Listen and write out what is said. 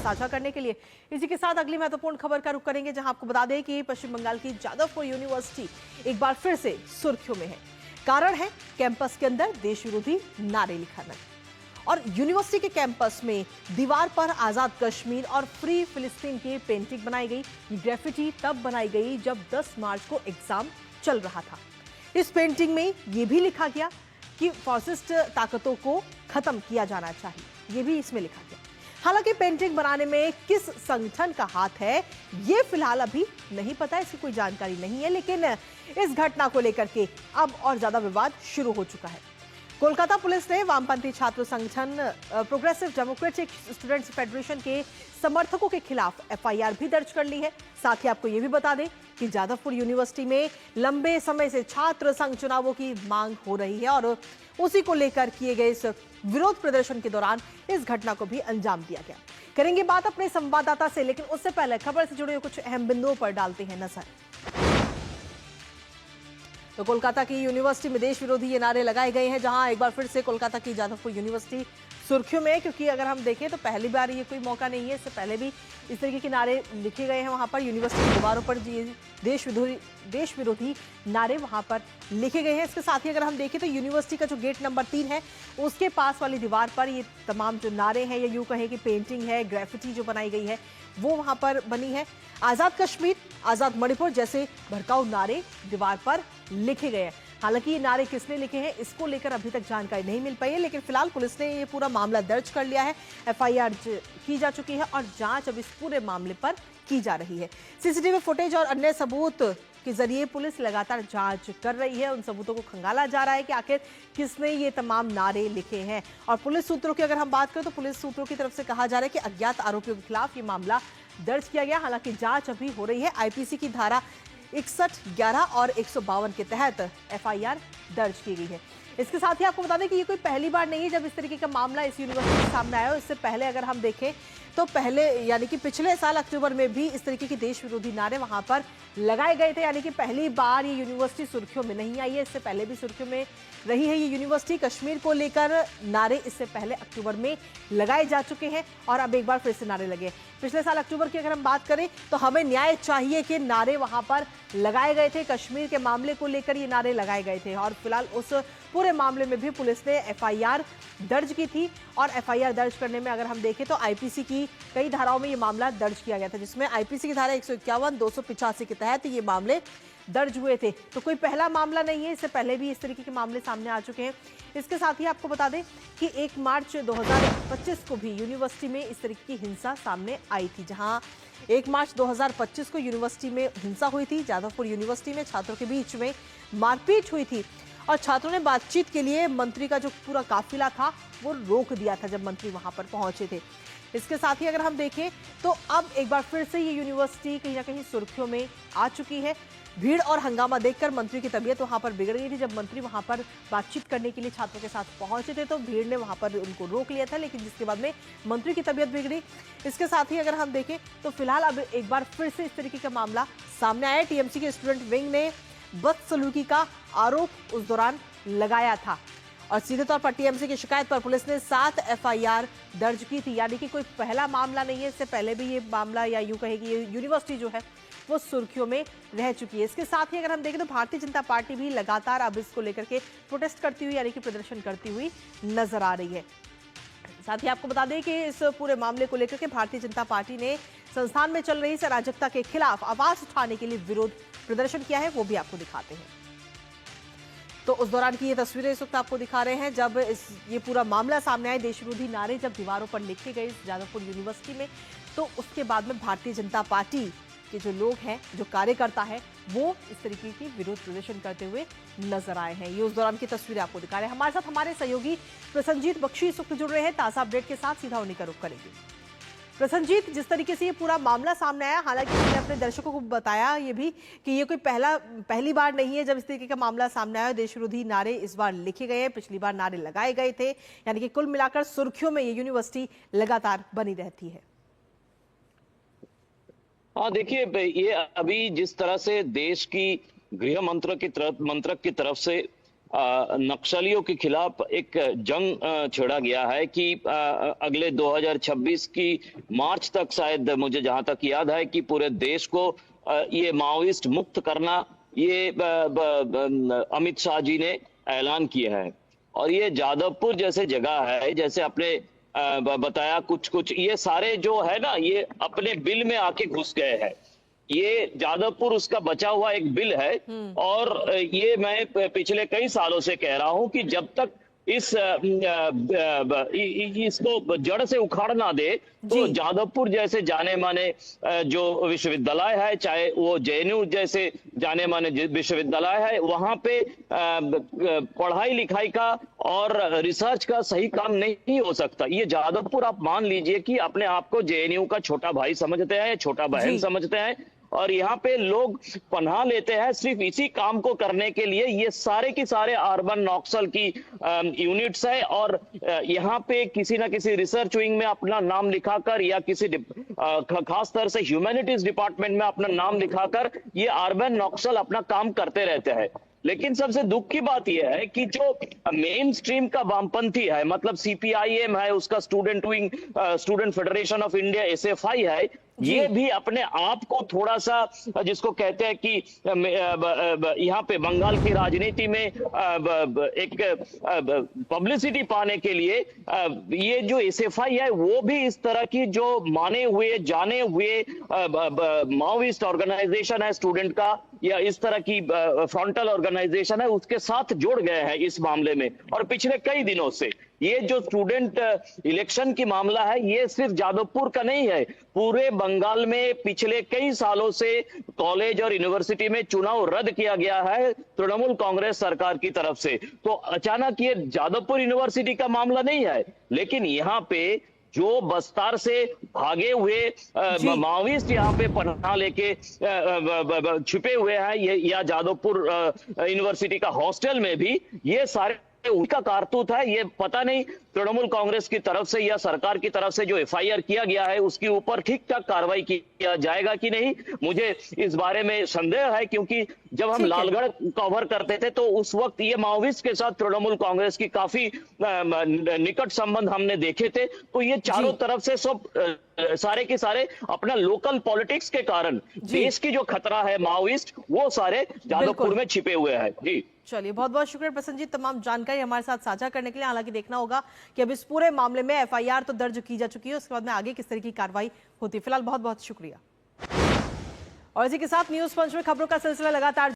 साझा करने के लिए। इसी के साथ अगली महत्वपूर्ण खबर का रुख करेंगे, जहां आपको बता दें कि पश्चिम बंगाल की जादवपुर यूनिवर्सिटी एक बार फिर से सुर्खियों में है। कारण है कैंपस के अंदर देश विरोधी नारे लिखाना। और यूनिवर्सिटी के कैंपस में दीवार पर आजाद कश्मीर और फ्री फिलिस्तीन की पेंटिंग बनाई गई। ये ग्रेफिटी तब बनाई गई जब 10 मार्च को एग्जाम चल रहा था। इस पेंटिंग में यह भी लिखा गया कि फासिस्ट ताकतों को खत्म किया जाना चाहिए, यह भी इसमें लिखा गया। हालांकि पेंटिंग बनाने में किस संगठन का हाथ है यह फिलहाल अभी नहीं पता, इसकी कोई जानकारी नहीं है। लेकिन इस घटना को लेकर के अब और ज्यादा विवाद शुरू हो चुका है। कोलकाता पुलिस ने वामपंथी छात्र संगठन प्रोग्रेसिव डेमोक्रेटिक स्टूडेंट्स फेडरेशन के समर्थकों के खिलाफ एफआईआर भी दर्ज कर ली है। साथ ही आपको यह भी बता दें कि जादवपुर यूनिवर्सिटी में लंबे समय से छात्र संघ चुनावों की मांग हो रही है और उसी को लेकर किए गए इस विरोध प्रदर्शन के दौरान इस घटना को भी अंजाम दिया गया। करेंगे बात अपने संवाददाता से, लेकिन उससे पहले खबर से जुड़े हुए कुछ अहम बिंदुओं पर डालते हैं नजर। तो कोलकाता की यूनिवर्सिटी में देश विरोधी ये नारे लगाए गए हैं, जहां एक बार फिर से कोलकाता की जादवपुर यूनिवर्सिटी सुर्खियों में है, क्योंकि अगर हम देखें तो पहली बार ये कोई मौका नहीं है। इससे पहले भी इस तरीके के नारे लिखे गए हैं वहां पर यूनिवर्सिटी की दीवारों पर। देश विरोधी नारे वहां पर लिखे गए हैं। इसके साथ ही अगर हम देखें तो यूनिवर्सिटी का जो गेट नंबर 3 है उसके पास वाली दीवार पर ये तमाम जो नारे हैं या यूं कहें कि पेंटिंग है, ग्रेफिटी जो बनाई गई है वो वहां पर बनी है। आजाद कश्मीर, आजाद मणिपुर जैसे भड़काऊ नारे दीवार पर लिखे गए हैं। हालांकि ये नारे किसने लिखे हैं इसको लेकर अभी तक जानकारी नहीं मिल पाई है, लेकिन फिलहाल पुलिस ने ये पूरा मामला दर्ज कर लिया है। एफआईआर की जा चुकी है और जांच अब इस पूरे मामले पर की जा रही है। सीसीटीवी फुटेज और अन्य सबूत के जरिए पुलिस लगातार जांच कर रही है। उन सबूतों को खंगाला जा रहा है कि आखिर किसने ये तमाम नारे लिखे हैं। और पुलिस सूत्रों की अगर हम बात करें तो पुलिस सूत्रों की तरफ से कहा जा रहा है कि अज्ञात आरोपियों के खिलाफ ये मामला दर्ज किया गया। हालांकि जांच अभी हो रही है। आईपीसी की धारा 61, 11 और 152 के तहत एफआईआर दर्ज की गई है। इसके साथ ही आपको बता दें कि ये कोई पहली बार नहीं है जब इस तरीके का मामला इस यूनिवर्सिटी के सामने आया। इससे पहले अगर हम देखें तो पहले यानी कि पिछले साल अक्टूबर में भी इस तरीके के देश विरोधी नारे वहां पर लगाए गए थे। यानी कि पहली बार ये यूनिवर्सिटी सुर्खियों में नहीं आई है, इससे पहले भी सुर्खियों में रही है ये यूनिवर्सिटी। कश्मीर को लेकर नारे इससे पहले अक्टूबर में लगाए जा चुके हैं और अब एक बार फिर से नारे लगे। पिछले साल अक्टूबर की अगर हम बात करें तो हमें न्याय चाहिए कि नारे वहां पर लगाए गए थे। कश्मीर के मामले को लेकर ये नारे लगाए गए थे और फिलहाल उस पूरे मामले में भी पुलिस ने एफआईआर दर्ज की थी। और एफआईआर दर्ज करने में अगर हम देखें तो आईपीसी की कई धाराओं में ये मामला दर्ज किया गया था, जिसमें आईपीसी की धारा 151, 285 के तहत ये मामले दर्ज हुए थे। तो कोई पहला मामला नहीं है, इससे पहले भी इस तरीके के मामले सामने आ चुके हैं। इसके साथ ही आपको बता दें कि 1 मार्च 2025 को भी यूनिवर्सिटी में इस तरीके की हिंसा सामने आई थी, जहां 1 मार्च 2025 को यूनिवर्सिटी में हिंसा हुई थी। जादवपुर यूनिवर्सिटी में छात्रों के बीच में मारपीट हुई थी और छात्रों ने बातचीत के लिए मंत्री का जो पूरा काफिला था वो रोक दिया था जब मंत्री वहां पर पहुंचे थे। इसके साथ ही अगर हम देखें तो अब एक बार फिर से ये यूनिवर्सिटी कहीं ना कहीं सुर्खियों में आ चुकी है। भीड़ और हंगामा देखकर मंत्री की तबीयत वहां पर बिगड़ गई थी। जब मंत्री वहां पर बातचीत करने के लिए छात्रों के साथ पहुंचे थे तो भीड़ ने वहां पर उनको रोक लिया था, लेकिन जिसके बाद में मंत्री की तबीयत बिगड़ी। इसके साथ ही अगर हम देखें तो फिलहाल अब एक बार फिर से इस तरीके का मामला सामने आया। टीएमसी के स्टूडेंट विंग ने बदसलूकी का आरोप उस दौरान लगाया था और सीधे तौर पर टीएमसी की शिकायत पर पुलिस ने 7 एफआईआर दर्ज की थी। यानी कि कोई पहला मामला नहीं है, इससे पहले भी ये मामला या यूं कहेगी ये यूनिवर्सिटी जो है वो सुर्खियों में रह चुकी है। इसके साथ ही अगर हम देखें तो भारतीय जनता पार्टी भी लगातार अब इसको लेकर के प्रोटेस्ट करती हुई यानी कि प्रदर्शन करती हुई नजर आ रही है। साथ ही आपको बता दें कि इस पूरे मामले को लेकर के भारतीय जनता पार्टी ने संस्थान में चल रही इस अराजकता के खिलाफ आवाज उठाने के लिए विरोध प्रदर्शन किया है, वो भी आपको दिखाते हैं। तो उस दौरान की ये तस्वीरें इस वक्त आपको दिखा रहे हैं जब ये पूरा मामला सामने आए। देश विरोधी नारे जब दीवारों पर लिखे गए जादवपुर यूनिवर्सिटी में, तो उसके बाद में भारतीय जनता पार्टी के जो लोग हैं, जो कार्यकर्ता है, वो इस तरीके की विरोध प्रदर्शन करते हुए नजर आए हैं। ये उस दौरान की तस्वीरें आपको दिखा रहे हैं। हमारे साथ हमारे सहयोगी प्रसन्नजीत बख्शी इस वक्त जुड़ रहे हैं। ताजा अपडेट के साथ सीधा उन्हीं का रुख करेंगे। प्रसन्नजीत, जिस तरीके से ये पूरा मामला सामने आया, हालांकि मैंने अपने दर्शकों को बताया ये भी कि ये कोई पहली बार नहीं है जब इस तरीके का मामला सामने आया। देश विरोधी नारे इस बार लिखे गए हैं, पिछली बार नारे लगाए गए थे। यानी कि कुल मिलाकर सुर्खियों में ये यूनिवर्सिटी लगातार बनी रहती है। हाँ, देखिए, ये अभी जिस तरह से देश की गृह मंत्रक की तरफ से नक्सलियों के खिलाफ एक जंग छेड़ा गया है कि अगले 2026 की मार्च तक, शायद मुझे जहां तक याद है, कि पूरे देश को ये माओइस्ट मुक्त करना, ये अमित शाह जी ने ऐलान किया है। और ये जादवपुर जैसे जगह है, जैसे आपने बताया, कुछ कुछ ये सारे जो है ना, ये अपने बिल में आके घुस गए हैं। ये जादवपुर उसका बचा हुआ एक बिल है। और ये मैं पिछले कई सालों से कह रहा हूं कि जब तक इसको जड़ से उखाड़ ना दे, तो जादवपुर जैसे जाने माने जो विश्वविद्यालय है, चाहे वो जेएनयू जैसे जाने माने विश्वविद्यालय है, वहां पे पढ़ाई लिखाई का और रिसर्च का सही काम नहीं हो सकता। ये जादवपुर आप मान लीजिए कि अपने आप को जेएनयू का छोटा भाई समझते हैं, छोटा बहन समझते हैं, और यहाँ पे लोग पनाह लेते हैं सिर्फ इसी काम को करने के लिए। ये सारे की सारे अर्बन नक्सल की यूनिट्स है, और यहाँ पे किसी ना किसी रिसर्च विंग में अपना नाम लिखाकर, या किसी खास तरह से ह्यूमैनिटीज डिपार्टमेंट में अपना नाम लिखाकर ये अर्बन नक्सल अपना काम करते रहते हैं। लेकिन सबसे दुख की बात यह है कि जो मेन स्ट्रीम का वामपंथी है, मतलब सीपीआईएम है, उसका student wing, student federation of India SFI है, ये भी अपने आप को थोड़ा सा, जिसको कहते हैं कि यहाँ पे बंगाल की राजनीति में एक पब्लिसिटी पाने के लिए, ये जो एसएफआई है वो भी इस तरह की जो माने हुए जाने हुए माओइस्ट ऑर्गेनाइजेशन है स्टूडेंट का, या इस तरह की फ्रंटल ऑर्गेनाइजेशन है, उसके साथ जोड़ गए हैं इस मामले में। और पिछले कई दिनों से ये जो स्टूडेंट इलेक्शन की मामला है, ये सिर्फ जादवपुर का नहीं है, पूरे बंगाल में पिछले कई सालों से कॉलेज और यूनिवर्सिटी में चुनाव रद्द किया गया है तृणमूल कांग्रेस सरकार की तरफ से। तो अचानक ये जादवपुर यूनिवर्सिटी का मामला नहीं है, लेकिन यहाँ पे जो बस्तार से भागे हुए माओइस्ट यहाँ पे पनाह लेके छिपे हुए हैं, या जादवपुर यूनिवर्सिटी का हॉस्टल में भी, ये सारे उनका कारतूत है। ये पता नहीं तृणमूल कांग्रेस की तरफ से या सरकार की तरफ से जो एफआईआर किया गया है उसके ऊपर ठीक ठाक कार्रवाई किया जाएगा कि नहीं, मुझे इस बारे में संदेह है। क्योंकि जब हम लालगढ़ कवर करते थे तो उस वक्त ये माओविस्ट के साथ तृणमूल कांग्रेस की काफी निकट संबंध हमने देखे थे। तो ये चारों तरफ से सब सारे के सारे अपना लोकल पॉलिटिक्स के कारण देश की जो खतरा है माओइस्ट, वो सारे जादवपुर में छिपे हुए हैं। जी चलिए, बहुत बहुत शुक्रिया प्रसन्न जी, तमाम जानकारी हमारे साथ साझा करने के लिए। हालांकि देखना होगा कि अब इस पूरे मामले में एफआईआर तो दर्ज की जा चुकी है, उसके बाद में आगे किस तरह की कार्रवाई होती है। फिलहाल बहुत बहुत शुक्रिया। और इसी के साथ न्यूज पंच में खबरों का सिलसिला लगातार